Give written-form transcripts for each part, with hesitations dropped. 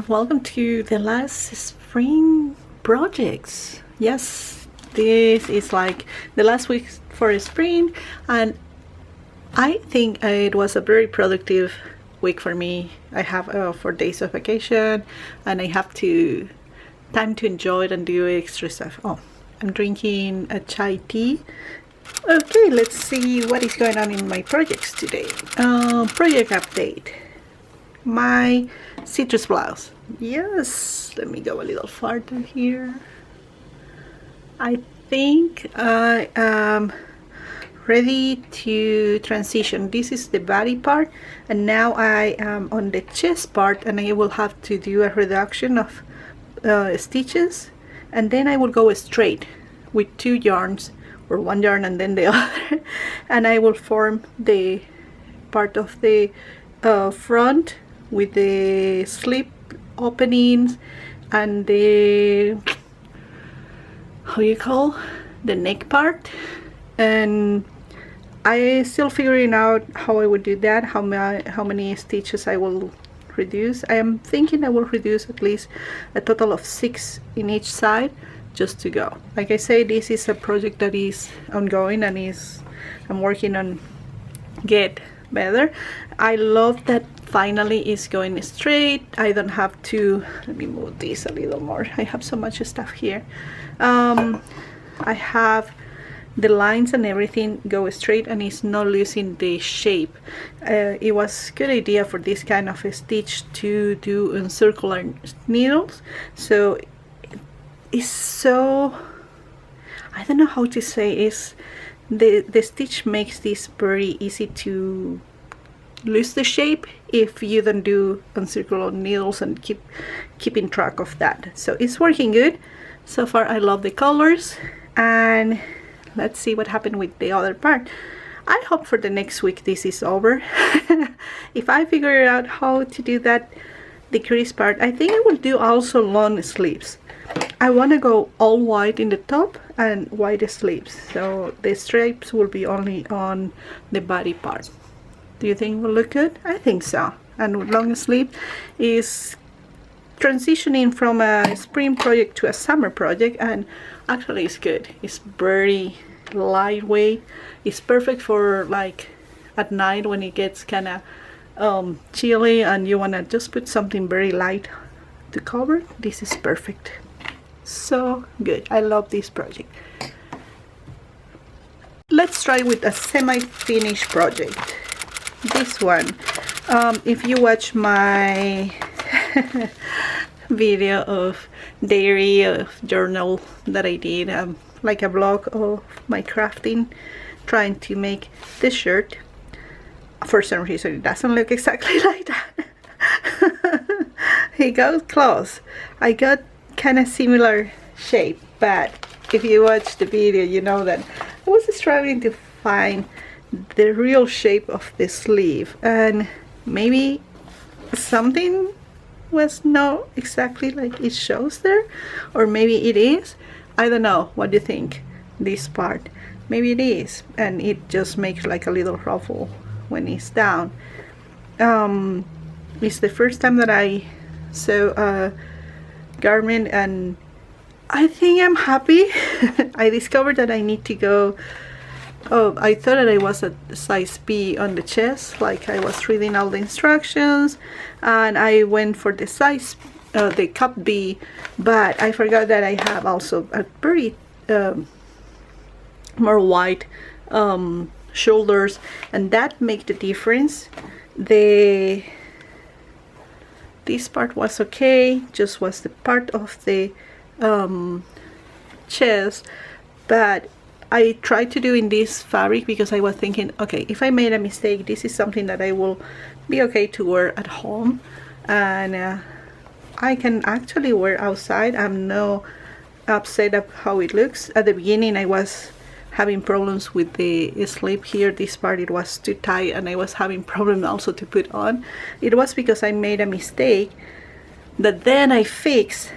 welcome to the last spring projects. Yes, this is like the last week for spring, and I think it was a very productive week for me. I have 4 days of vacation, and I have time to enjoy it and do extra stuff. Oh, I'm drinking a chai tea. Okay, let's see what is going on in my projects today. Project update. My citrus blouse. Yes, let me go a little farther here. I think I am ready to transition. This is the body part, and now I am on the chest part, and I will have to do a reduction of stitches, and then I will go straight with 2 yarns, or 1 yarn and then the other, and I will form the part of the front with the slip openings and the, how you call, the neck part. And I still figuring out how I would do that, how many stitches I will reduce. I am thinking I will reduce at least a total of 6 in each side, just to go. Like I say, this is a project that is ongoing, and I'm working on get better. I love that finally is going straight. I don't have to, let me move this a little more. I have so much stuff here. I have the lines and everything go straight, and it's not losing the shape. It was a good idea for this kind of a stitch to do in circular needles, so it's so, I don't know how to say, is the stitch makes this very easy to lose the shape if you don't do uncircular needles and keeping track of that. So it's working good so far. I love the colors, and let's see what happened with the other part. I hope for the next week this is over. If I figure out how to do that decrease part, I think I will do also long sleeves. I want to go all white in the top and white sleeves, so the stripes will be only on the body part. Do you think it will look good? I think so. And long sleeve is transitioning from a spring project to a summer project, and actually it's good. It's very lightweight. It's perfect for like at night when it gets kind of chilly and you want to just put something very light to cover. This is perfect. So good. I love this project. Let's try with a semi-finished project. This one, if you watch my video of diary of journal that I did, like a vlog of my crafting, trying to make this shirt, for some reason it doesn't look exactly like that. It goes close. I got kind of similar shape, but if you watch the video you know that I was struggling to find the real shape of the sleeve, and maybe something was not exactly like it shows there, or maybe it is. I don't know. What do you think? This part, maybe it is, and it just makes like a little ruffle when it's down. It's the first time that I saw a garment, and I think I'm happy. I discovered that I need to go, I thought that I was at size B on the chest, like I was reading all the instructions, and I went for the size, the cup B, but I forgot that I have also a very more wide shoulders, and that make the difference. This part was okay, just was the part of the chest, but I tried to do in this fabric because I was thinking, okay, if I made a mistake, this is something that I will be okay to wear at home, and I can actually wear outside. I'm no upset of how it looks. At the beginning I was having problems with the slip here. This part, it was too tight, and I was having problems also to put on. It was because I made a mistake that then I fixed,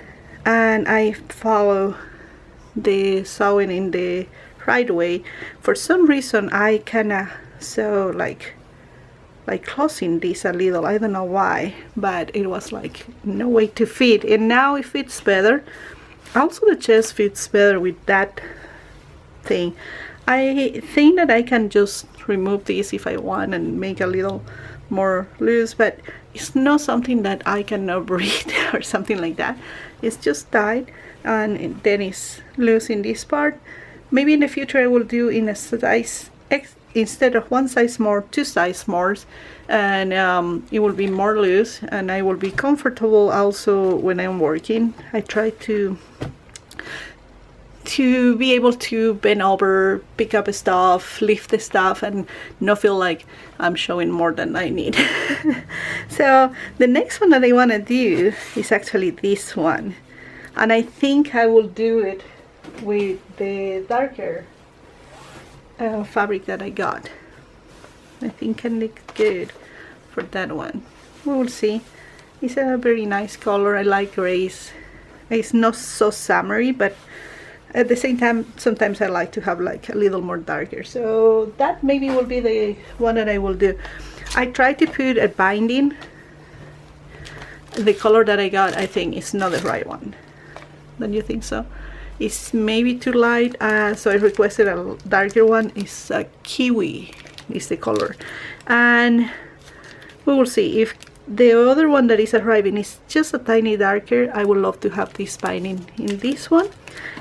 and I follow the sewing in the right way. For some reason I kinda sew like like closing this a little. I don't know why, but it was like no way to fit, and now it fits better. Also the chest fits better with that thing. I think that I can just remove this if I want and make a little more loose, but it's not something that I cannot breathe or something like that. It's just tight, and then it's loose in this part. Maybe in the future I will do in a size X, instead of one size more, two size more, and it will be more loose, and I will be comfortable also when I'm working. I try to be able to bend over, pick up stuff, lift the stuff, and not feel like I'm showing more than I need. So the next one that I want to do is actually this one, and I think I will do it with the darker fabric that I got. I think can look good for that one. We will see. It's a very nice color. I like grays. It's not so summery, but at the same time sometimes I like to have like a little more darker. So that maybe will be the one that I will do. I tried to put a binding. The color that I got, I think, is not the right one. Don't you think so? It's maybe too light, so I requested a darker one. It's a kiwi is the color, and we will see. If the other one that is arriving is just a tiny darker, I would love to have this binding in this one,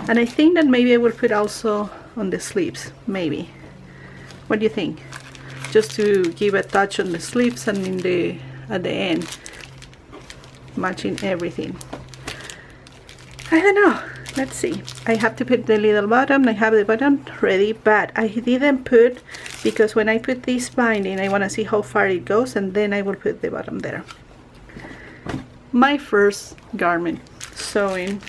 and I think that maybe I will put also on the sleeves. Maybe. What do you think? Just to give a touch on the sleeves and in the at the end, matching everything. I don't know. Let's see. I have to put the little bottom. I have the bottom ready, but I didn't put, because when I put this binding I want to see how far it goes, and then I will put the bottom there. My first garment sewing.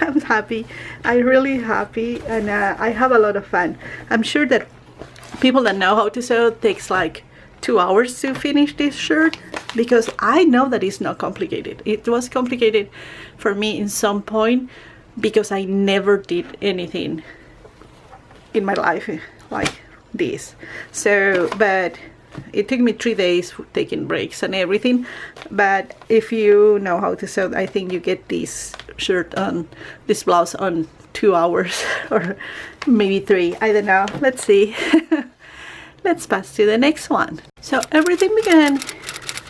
I'm happy. I'm really happy, and I have a lot of fun. I'm sure that people that know how to sew takes like 2 hours to finish this shirt, because I know that it's not complicated. It was complicated for me in some point because I never did anything in my life like this. So, but it took me 3 days taking breaks and everything. But if you know how to sew, I think you get this shirt on, this blouse on 2 hours or maybe 3. I don't know. Let's see. Let's pass to the next one. So everything began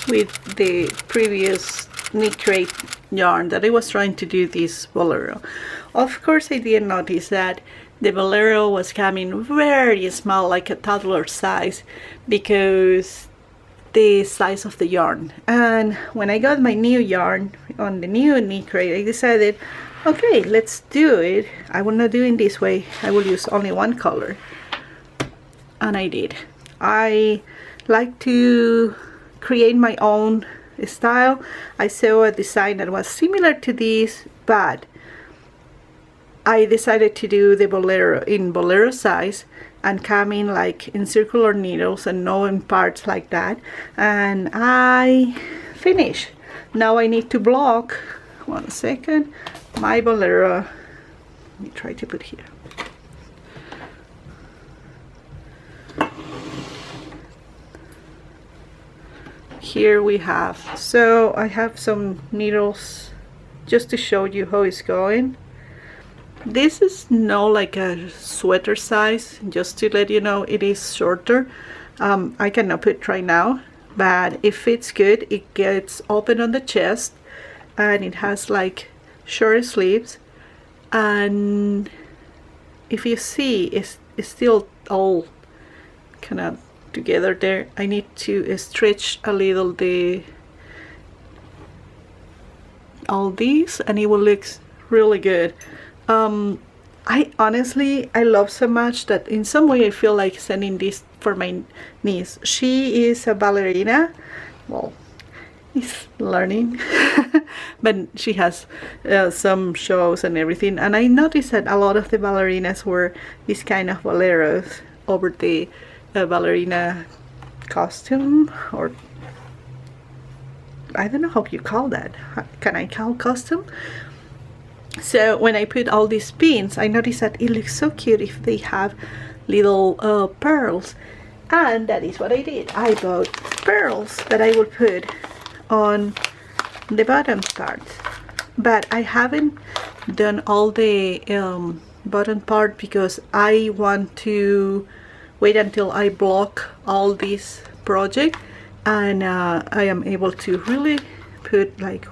with the previous knit crate yarn that I was trying to do this bolero. Of course I didn't notice that the bolero was coming very small, like a toddler size, because the size of the yarn. And when I got my new yarn on the new knit crate, I decided, okay, let's do it. I will not do it this way. I will use only one color. And I did. I like to create my own style. I saw a design that was similar to this, but I decided to do the bolero in bolero size and come in like in circular needles and no in parts like that, and I finished. Now I need to block, 1 second, my bolero. Let me try to put here. Here we have, so I have some needles just to show you how it's going. This is not like a sweater size, just to let you know it is shorter. I cannot put right now, but it fits good. It gets open on the chest, and it has like short sleeves, and if you see, it's still all kind of together there. I need to stretch a little all these, and it will look really good. I honestly, I love so much that in some way I feel like sending this for my niece. She is a ballerina. Well, he's learning, but she has some shows and everything, and I noticed that a lot of the ballerinas were this kind of boleros over the ballerina costume, or I don't know how you call that. Can I call costume? So when I put all these pins, I noticed that it looks so cute if they have little pearls. And that is what I did. I bought pearls that I will put on the bottom part, but I haven't done all the bottom part because I want to wait until I block all this project, and I am able to really put, like,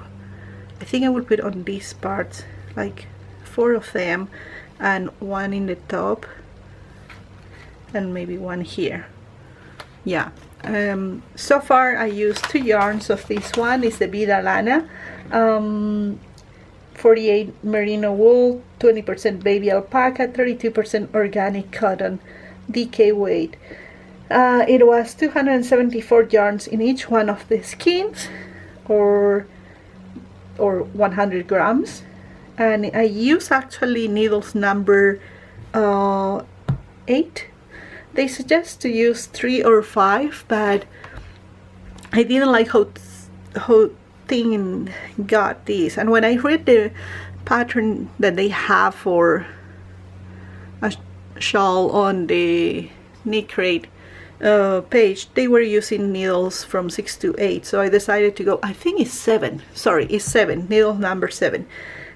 I think I will put on these parts like 4 of them, and one in the top, and maybe one here. Yeah. So far I used 2 yarns of this one. Is the Vida Lana, 48 merino wool, 20% baby alpaca, 32% organic cotton, DK weight. It was 274 yarns in each one of the skeins, or 100 grams, and I use actually needles number 8. They suggest to use 3 or 5, but I didn't like how thin got this. And when I read the pattern that they have for a shawl on the Knit Crate page, they were using needles from 6 to 8, so I decided to go, I think it's 7, sorry, it's 7, needle number 7.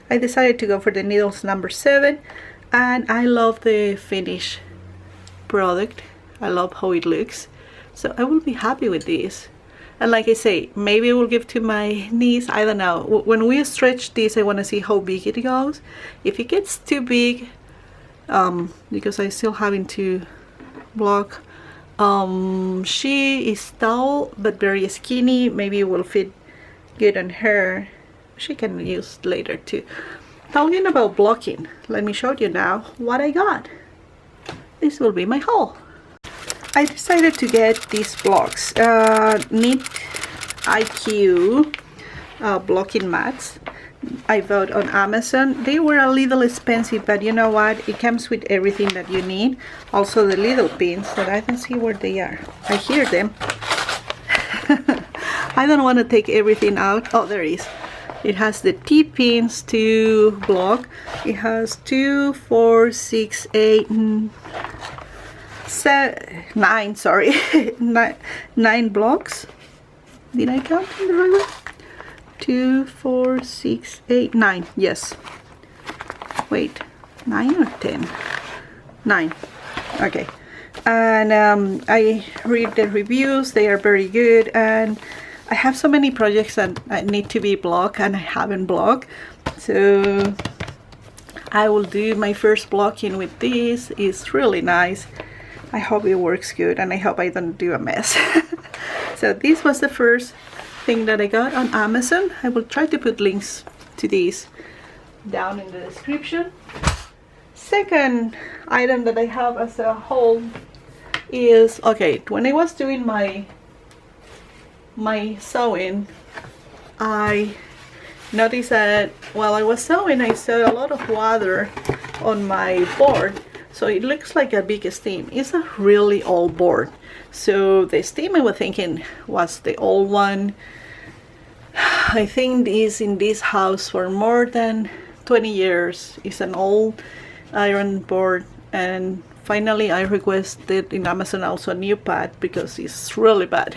I decided to go for the needles number 7, and I love the finish product. I love how it looks, so I will be happy with this. And like I say, maybe I will give to my niece, I don't know. When we stretch this, I want to see how big it goes. If it gets too big, because I still having to block, she is tall but very skinny, maybe it will fit good on her. She can use later too. Talking about blocking, let me show you now what I got. This will be my haul. I decided to get these blocks, Knit IQ blocking mats. I bought on Amazon. They were a little expensive, but you know what? It comes with everything that you need. Also the little pins that I don't see where they are. I hear them. I don't want to take everything out. Oh, there it is. It has the T-pins to block. It has 2, 4, 6, 8, 9, sorry. 9 blocks. Did I count in the right way? 2, 4, 6, 8, 9. Yes. Wait, 9 or 10? 9. Okay. And I read the reviews. They are very good, and I have so many projects that need to be blocked and I haven't blocked, so I will do my first blocking with this. It's really nice. I hope it works good, and I hope I don't do a mess. So this was the first thing that I got on Amazon. I will try to put links to these down in the description. Second item that I have as a haul is, okay, when I was doing my sewing, I noticed that while I was sewing, I saw a lot of water on my board, so it looks like a big steam. It's a really old board, so the steam I was thinking was the old one. I think this in this house for more than 20 years. It's an old iron board, and finally I requested in Amazon also a new pad because it's really bad.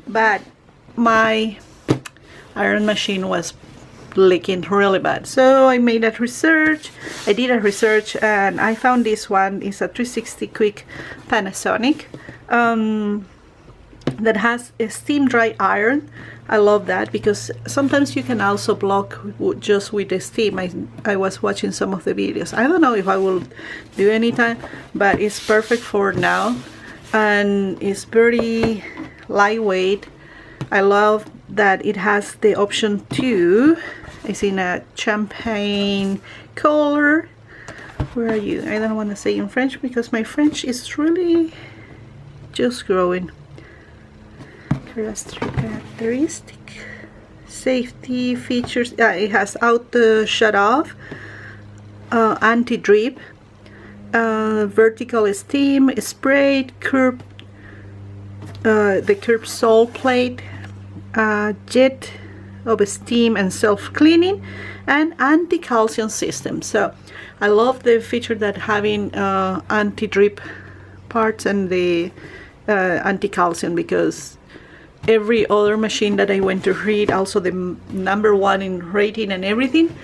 But my iron machine was leaking really bad, so I made a research. I did a research and I found this one. It's a 360 quick Panasonic that has a steam dry iron. I love that because sometimes you can also block just with the steam. I was watching some of the videos. I don't know if I will do anytime, but it's perfect for now, and it's very lightweight. I love that it has the option to, it's in a champagne color. Where are you? I don't want to say in French because my French is really just growing. Characteristic, safety features. It has auto shut off, anti-drip, vertical steam, sprayed, curb, the curb sole plate, jet of steam and self-cleaning, and anti-calcium system. So I love the feature that having anti-drip parts and the anti-calcium, because every other machine that I went to read, also the number one in rating and everything,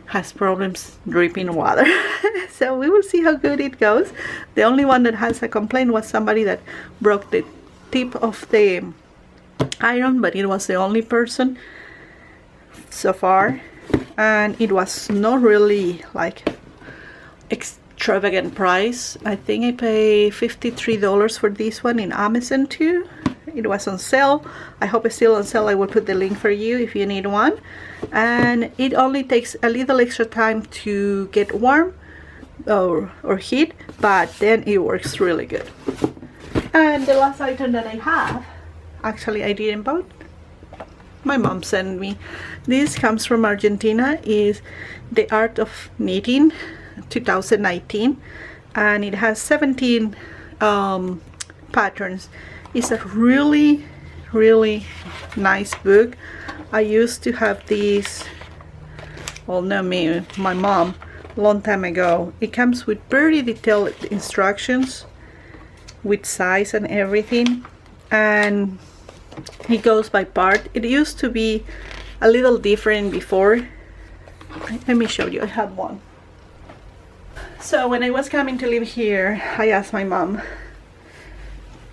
has problems dripping water. So we will see how good it goes. The only one that has a complaint was somebody that broke the tip of the iron, but it was the only person so far, and it was not really like extravagant price. I think I paid $53 for this one in Amazon too. It was on sale. I hope it's still on sale. I will put the link for you if you need one. And it only takes a little extra time to get warm or heat, but then it works really good. And the last item that I have, actually I didn't buy, my mom sent me. This comes from Argentina, is The Art of Knitting 2019, and it has 17 patterns. It's a really nice book. I used to have these, well, no, my mom, long time ago. It comes with very detailed instructions with size and everything, and it goes by part. It used to be a little different before. Let me show you. I have one. So when I was coming to live here, I asked my mom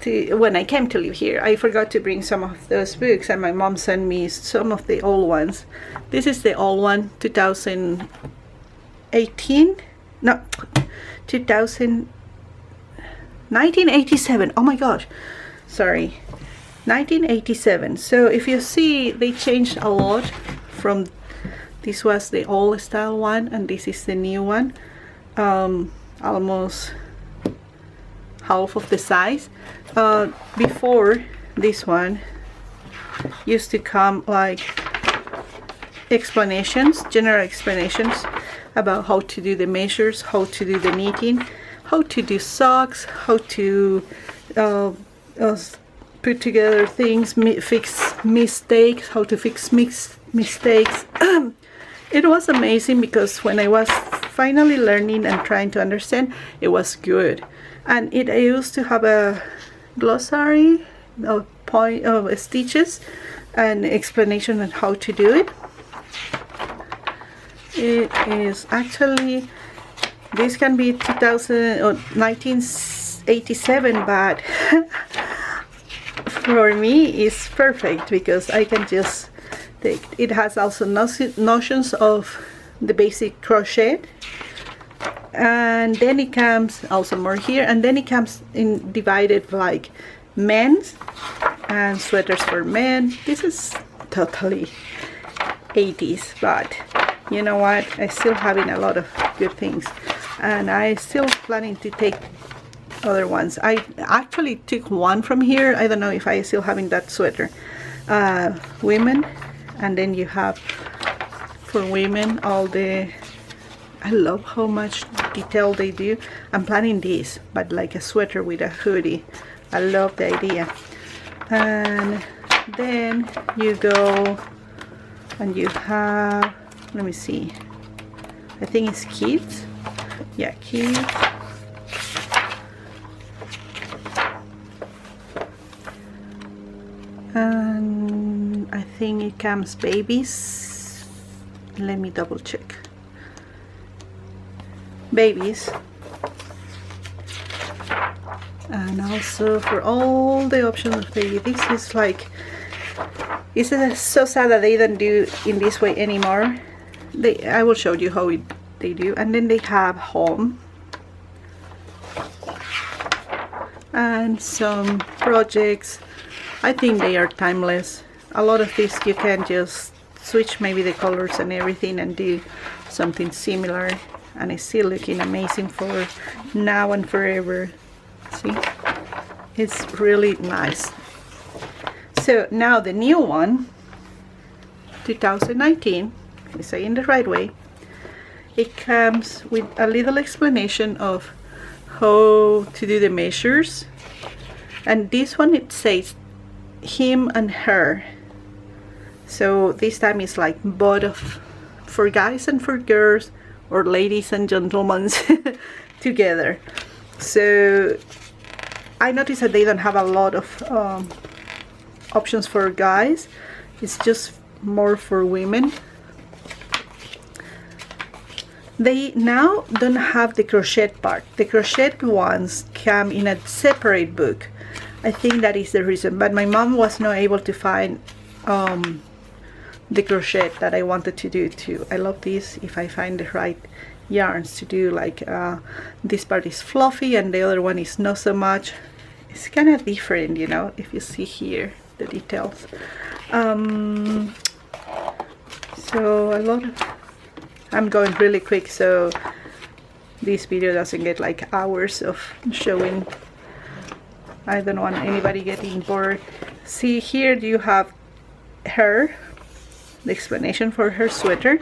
when I came to live here, I forgot to bring some of those books, and my mom sent me some of the old ones. This is the old one, 2018, no, 1987. Oh my gosh, sorry, 1987. So if you see, they changed a lot from, this was the old style one and this is the new one, almost half of the size. Before, this one used to come like explanations, general explanations about how to do the measures, how to do the knitting, how to do socks, how to put together things, fix mistakes, how to fix mistakes. It was amazing because when I was finally learning and trying to understand, it was good. And I used to have a glossary of stitches and explanation on how to do it. It is actually, this can be 2000 or 1987, but for me it's perfect because I can just take it. Has also notions of the basic crochet, and then it comes also more here, and then it comes in divided like men's and sweaters for men. This is totally 80s, but you know what, I still having a lot of good things, and I still planning to take other ones. I actually took one from here. I don't know if I still having that sweater, women, and then you have for women all the, I love how much detail they do. I'm planning this, but like a sweater with a hoodie. I love the idea. And then you go and you have, let me see, I think it's kids. Yeah, kids. And I think it comes babies. Let me double check. Babies. And also for all the options of baby. This is like, it's so sad that they don't do in this way anymore. I will show you how they do. And then they have home and some projects. I think they are timeless. A lot of these you can just switch maybe the colors and everything and do something similar, and it's still looking amazing for now and forever. See, it's really nice. So now the new one, 2019, let me say in the right way, it comes with a little explanation of how to do the measures, and this one it says him and her, so this time it's like both of, for guys and for girls, or ladies and gentlemen together. So I noticed that they don't have a lot of options for guys. It's just more for women. They now don't have the crochet part. The crochet ones come in a separate book. I think that is the reason, but my mom was not able to find the crochet that I wanted to do too. I love this if I find the right yarns to do, like this part is fluffy and the other one is not so much. It's kind of different, you know, if you see here the details. So a lot of, I'm going really quick so this video doesn't get like hours of showing. I don't want anybody getting bored. See, here you have her, the explanation for her sweater,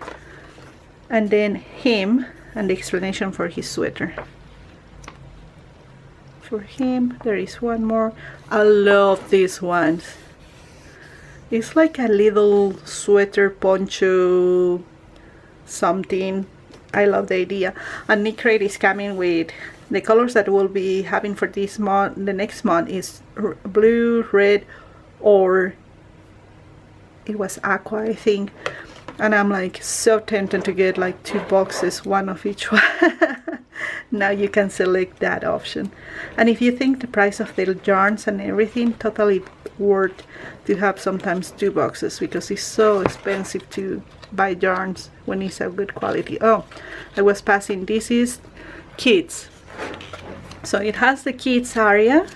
and then him and the explanation for his sweater. For him there is one more. I love these ones. It's like a little sweater poncho something. I love the idea. And Knit Crate is coming with the colors that we'll be having for this month. The next month is blue, red, or it was aqua, I think. And I'm like so tempted to get like 2 boxes, one of each one. Now you can select that option. And if you think the price of the yarns and everything, totally worth to have sometimes 2 boxes, because it's so expensive to buy yarns when it's a good quality. Oh, I was passing, this is kids. So it has the kids area,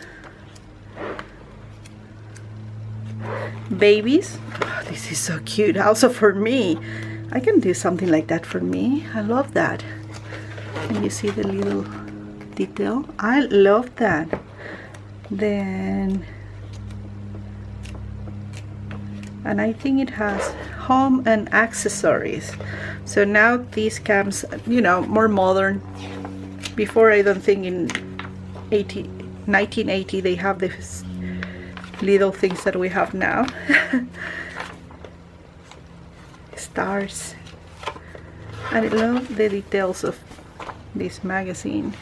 babies. Oh, this is so cute. Also for me, I can do something like that for me. I love that. And you see the little detail. I love that. Then, and I think it has home and accessories. So now this comes, you know, more modern. Before, I don't think in 1980 they have this little things that we have now. Stars. And I love the details of this magazine.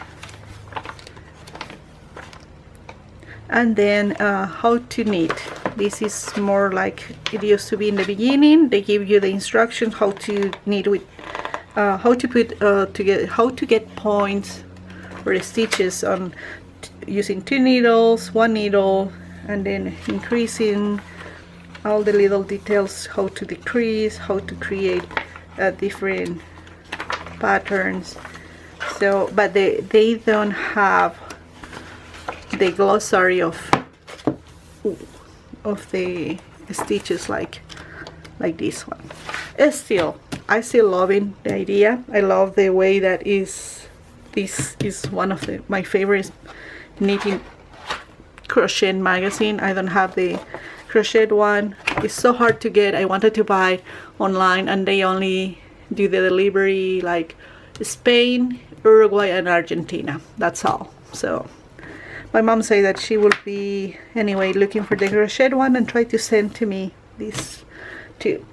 And then how to knit. This is more like it used to be in the beginning. They give you the instructions how to knit with how to put together, how to get points or stitches on using 2 needles, 1 needle, and then increasing all the little details, how to decrease, how to create different patterns. So, but they don't have the glossary of the stitches like this one. Still, I still loving the idea. I love the way that is. This is one of my favorite knitting crochet magazine. I don't have the crochet one. It's so hard to get. I wanted to buy online and they only do the delivery like Spain, Uruguay and Argentina. That's all. So my mom said that she will be anyway looking for the crochet one and try to send to me this too.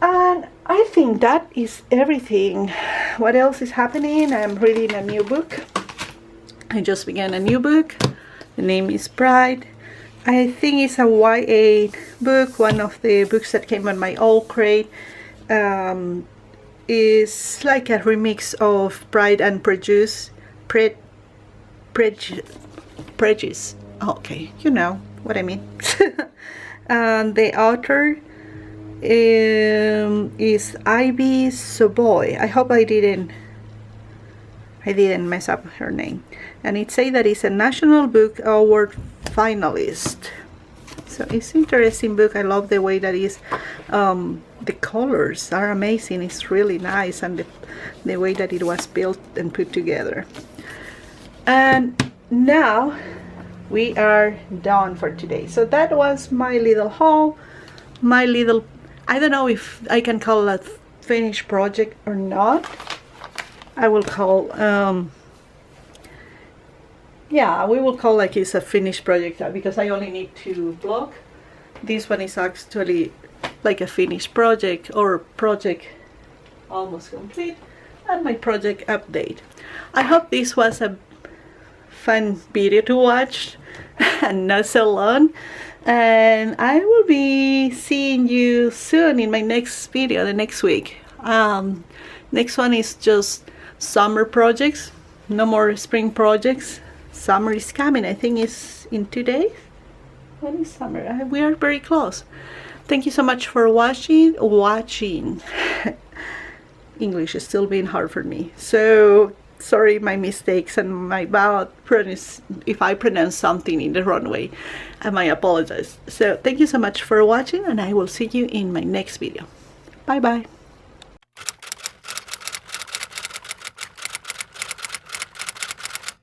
And I think that is everything. What else is happening? I'm reading a new book. I just began a new book. The name is Pride. I think it's a YA book, one of the books that came on my old crate. Is like a remix of Pride and Prejudice. Prejudice. Okay, you know what I mean. And the author is Ivy Soboy. I hope I didn't mess up her name. And it says that it's a National Book Award finalist. So it's an interesting book. I love the way that is. The colors are amazing. It's really nice, and the way that it was built and put together. And now we are done for today. So that was my little haul, my little, I don't know if I can call it a finished project or not. I will call yeah, we will call like it's a finished project because I only need to block. This one is actually like a finished project or project almost complete, and my project update. I hope this was a fun video to watch and not so long. And I will be seeing you soon in my next video, the next week. Next one is just summer projects, no more spring projects. Summer is coming, I think it's in 2 days. When is summer? We are very close. Thank you so much for watching. English is still being hard for me. So sorry my mistakes and my bad pronounce if I pronounce something in the wrong way. I might apologize. So thank you so much for watching, and I will see you in my next video. Bye bye.